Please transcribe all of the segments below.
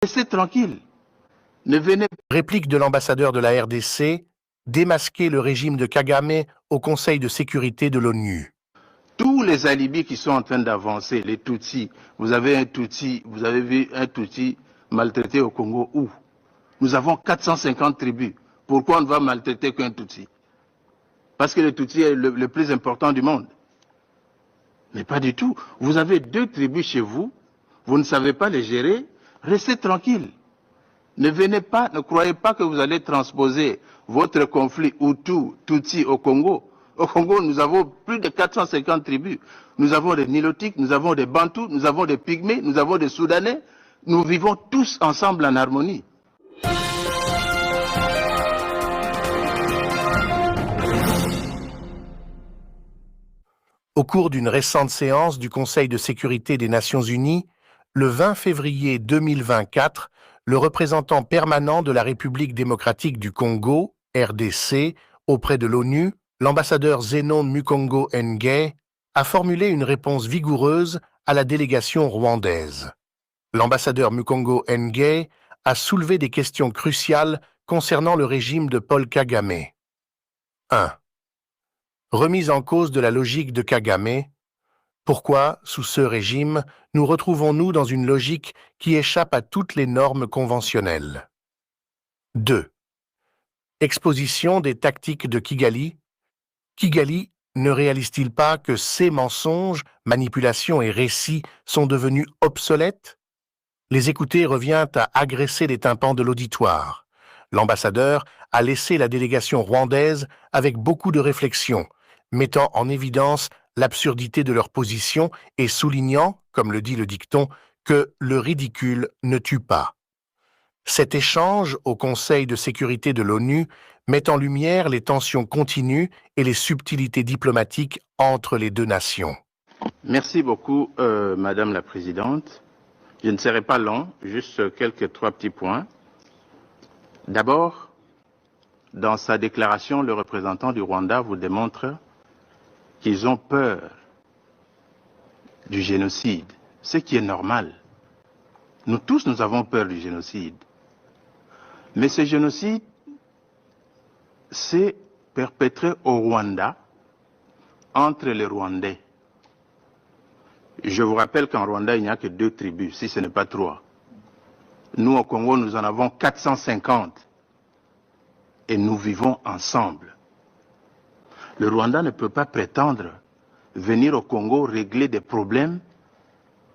Restez tranquille. Ne venez pas. Réplique de l'ambassadeur de la RDC, démasquer le régime de Kagame au Conseil de sécurité de l'ONU. Tous les alibis qui sont en train d'avancer, les Tutsis, vous avez vu un Tutsi maltraité au Congo où? Nous avons 450 tribus. Pourquoi on ne va maltraiter qu'un Tutsi? Parce que le Tutsi est le plus important du monde. Mais pas du tout. Vous avez 2 tribus chez vous, vous ne savez pas les gérer, restez tranquille. Ne venez pas, ne croyez pas que vous allez transposer votre conflit Hutu-Tutsi au Congo. Au Congo, nous avons plus de 450 tribus. Nous avons des Nilotiques, nous avons des Bantous, nous avons des Pygmées, nous avons des Soudanais. Nous vivons tous ensemble en harmonie. Au cours d'une récente séance du Conseil de sécurité des Nations Unies, le 20 février 2024, le représentant permanent de la République démocratique du Congo, RDC, auprès de l'ONU, l'ambassadeur Zenon Mukongo Ngué, a formulé une réponse vigoureuse à la délégation rwandaise. L'ambassadeur Mukongo Ngué a soulevé des questions cruciales concernant le régime de Paul Kagame. 1. Remise en cause de la logique de Kagame. Pourquoi, sous ce régime, nous retrouvons-nous dans une logique qui échappe à toutes les normes conventionnelles? 2. Exposition des tactiques de Kigali. Kigali ne réalise-t-il pas que ces mensonges, manipulations et récits sont devenus obsolètes? Les écouter revient à agresser les tympans de l'auditoire. L'ambassadeur a laissé la délégation rwandaise avec beaucoup de réflexion, mettant en évidence l'absurdité de leur position et soulignant, comme le dit le dicton, que le ridicule ne tue pas. Cet échange au Conseil de sécurité de l'ONU met en lumière les tensions continues et les subtilités diplomatiques entre les deux nations. Merci beaucoup, Madame la Présidente. Je ne serai pas long, juste 3 petits points. D'abord, dans sa déclaration, le représentant du Rwanda vous démontre qu'ils ont peur du génocide, ce qui est normal. Nous tous, nous avons peur du génocide. Mais ce génocide s'est perpétré au Rwanda, entre les Rwandais. Je vous rappelle qu'en Rwanda, il n'y a que 2 tribus, si ce n'est pas 3. Nous, au Congo, nous en avons 450. Et nous vivons ensemble. Le Rwanda ne peut pas prétendre venir au Congo régler des problèmes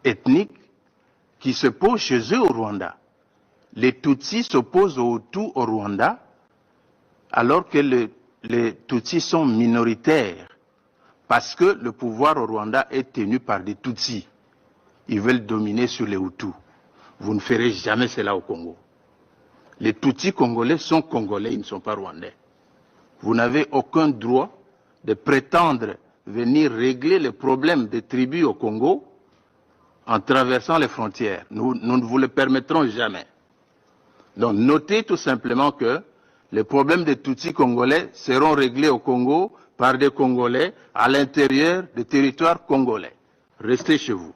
ethniques qui se posent chez eux au Rwanda. Les Tutsis s'opposent aux Hutus au Rwanda, alors que les Tutsis sont minoritaires, parce que le pouvoir au Rwanda est tenu par des Tutsis. Ils veulent dominer sur les Hutus. Vous ne ferez jamais cela au Congo. Les Tutsis congolais sont congolais, ils ne sont pas rwandais. Vous n'avez aucun droit de prétendre venir régler les problèmes des tribus au Congo en traversant les frontières. Nous ne vous le permettrons jamais. Donc notez tout simplement que les problèmes des Tutsis congolais seront réglés au Congo par des Congolais à l'intérieur des territoires congolais. Restez chez vous.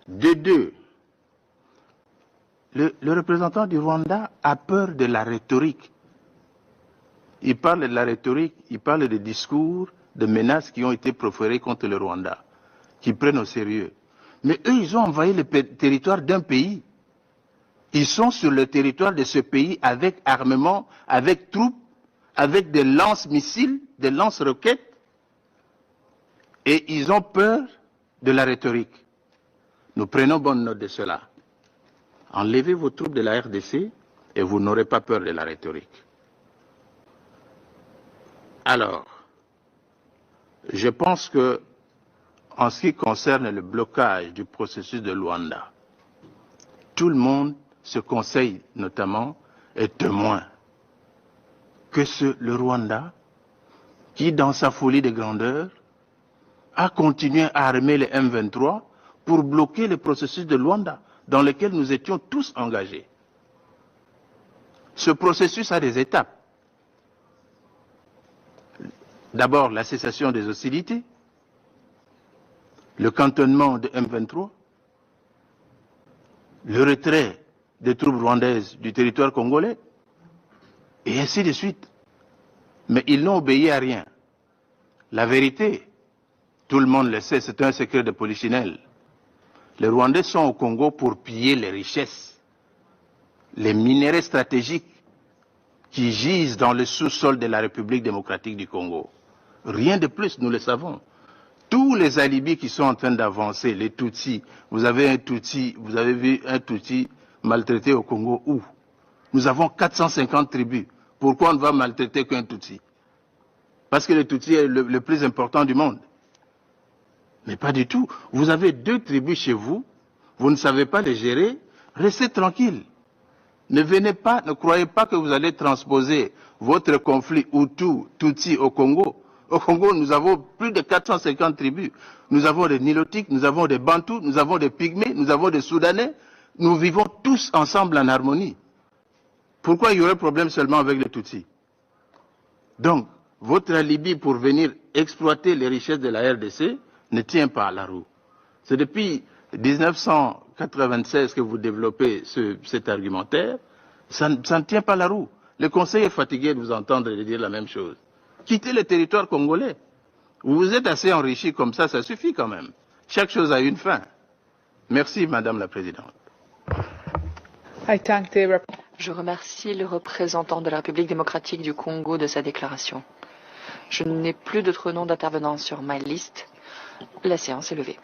De 2, le représentant du Rwanda a peur de la rhétorique. Il parle de la rhétorique, il parle des discours, de menaces qui ont été proférées contre le Rwanda, qui prennent au sérieux. Mais eux, ils ont envahi le territoire d'un pays. Ils sont sur le territoire de ce pays avec armement, avec troupes, avec des lance-missiles, des lance-roquettes. Et ils ont peur de la rhétorique. Nous prenons bonne note de cela. Enlevez vos troupes de la RDC et vous n'aurez pas peur de la rhétorique. Alors, je pense que, en ce qui concerne le blocage du processus de Luanda, tout le monde, ce conseil notamment, est témoin que le Rwanda, qui dans sa folie de grandeur, a continué à armer les M23 pour bloquer le processus de Luanda, dans lequel nous étions tous engagés. Ce processus a des étapes. D'abord, la cessation des hostilités, le cantonnement de M23, le retrait des troupes rwandaises du territoire congolais, et ainsi de suite. Mais ils n'ont obéi à rien. La vérité, tout le monde le sait, c'est un secret de polichinelle. Les Rwandais sont au Congo pour piller les richesses, les minéraux stratégiques qui gisent dans le sous-sol de la République démocratique du Congo. Rien de plus, nous le savons. Tous les alibis qui sont en train d'avancer, les Tutsis, vous avez vu un Tutsi maltraité au Congo où? Nous avons 450 tribus. Pourquoi on ne va maltraiter qu'un Tutsi? Parce que le Tutsi est le plus important du monde. Mais pas du tout. Vous avez 2 tribus chez vous, vous ne savez pas les gérer, restez tranquille. Ne venez pas, ne croyez pas que vous allez transposer votre conflit Hutu-Tutsi au Congo. Au Congo, nous avons plus de 450 tribus. Nous avons des Nilotiques, nous avons des Bantous, nous avons des Pygmées, nous avons des Soudanais. Nous vivons tous ensemble en harmonie. Pourquoi il y aurait problème seulement avec les Tutsis? Donc, votre alibi pour venir exploiter les richesses de la RDC ne tient pas à la roue. C'est depuis 1996 que vous développez cet argumentaire. Ça ne tient pas la roue. Le Conseil est fatigué de vous entendre dire la même chose. Quittez le territoire congolais. Vous vous êtes assez enrichi comme ça suffit quand même. Chaque chose a une fin. Merci, Madame la Présidente. Je remercie le représentant de la République démocratique du Congo de sa déclaration. Je n'ai plus d'autres noms d'intervenants sur ma liste. La séance est levée.